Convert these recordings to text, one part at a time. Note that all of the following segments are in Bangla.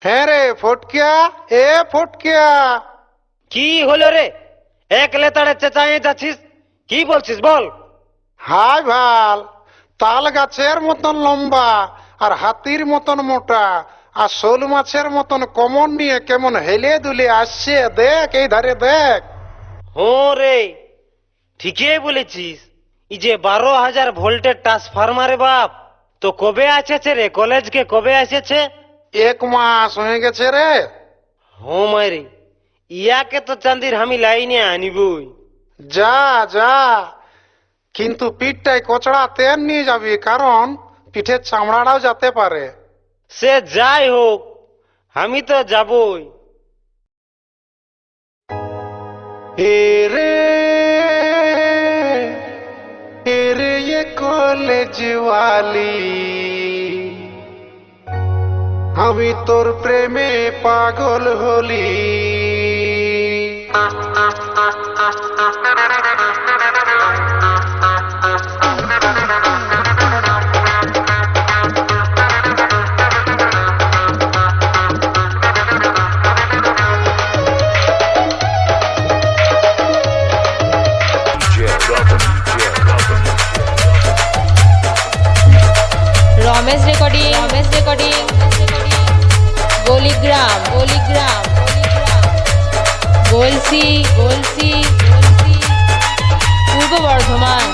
হ্যাঁ রে ফটকিয়া, এ ফটকিয়া। কি হলো রে? এক লেতাড়ে চেঁচাইয়ে যাচ্ছিস, কি বলছিস বল? হাই ভাল, তাল গাছের মতন লম্বা আর হাতির মতন মোটা আর শোল মাছের মতন কমন নিয়ে কেমন হেলে দুলে আসছে, দেখ এই ধারে দেখ। হো রে, ঠিকই বলেছিস। এই যে 12,000 ভোল্টের ট্রান্সফরমারে বাপ, তো কবে আসেছে রে? কলেজকে কবে আসেছে? 1 মাস হয়ে গেছে রে। হো মারি, ইয়াকে তো চাঁদির আমি লাইনে আনিবই। যা যা, কিন্তু পিঠটাই কচড়া তেল নিয়ে যাবি, কারণ পিঠের চামড়াটাও যেতে পারে। সে যাই হোক, আমি তো যাবই। এরে এরে ये কলেজ वाली, আমি তোর প্রেমে পাগল হলি। রমেশ রেকর্ডিং গলিগ্রাম গলসি পূর্ব বর্ধমান।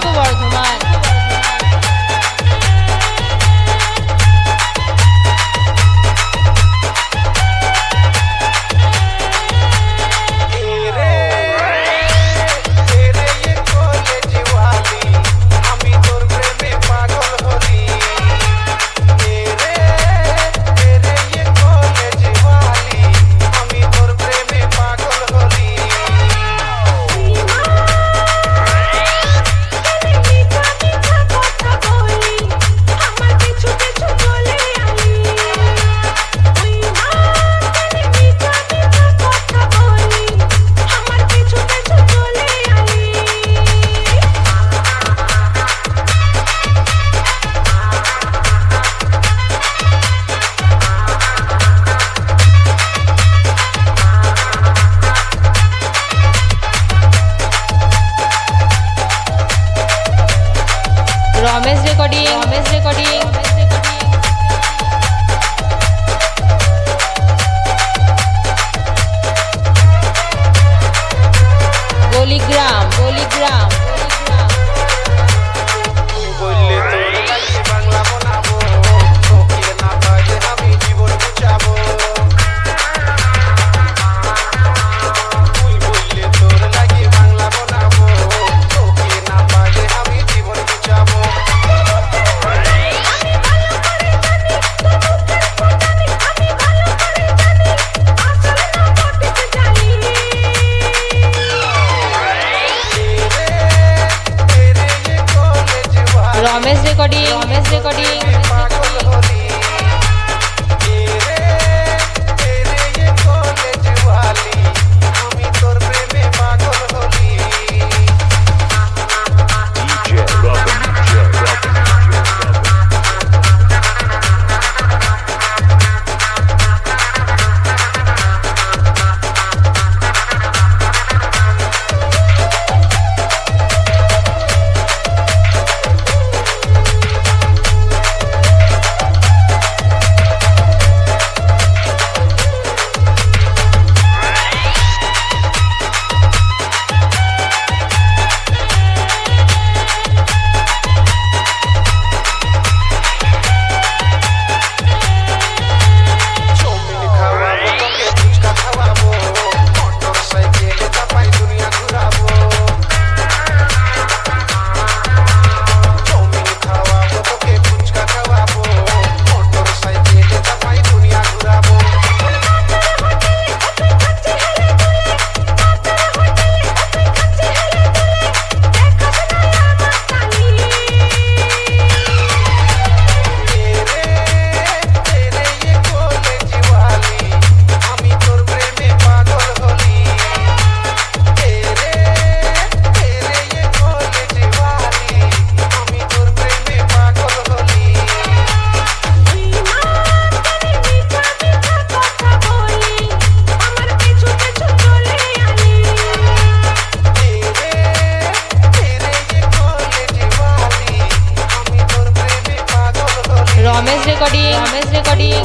রমেশ রেকর্ডিং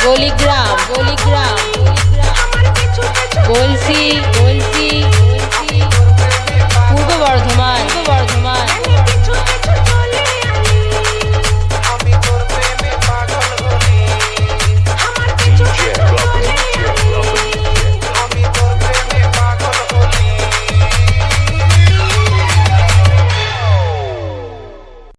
গলিগ্রাম গলসি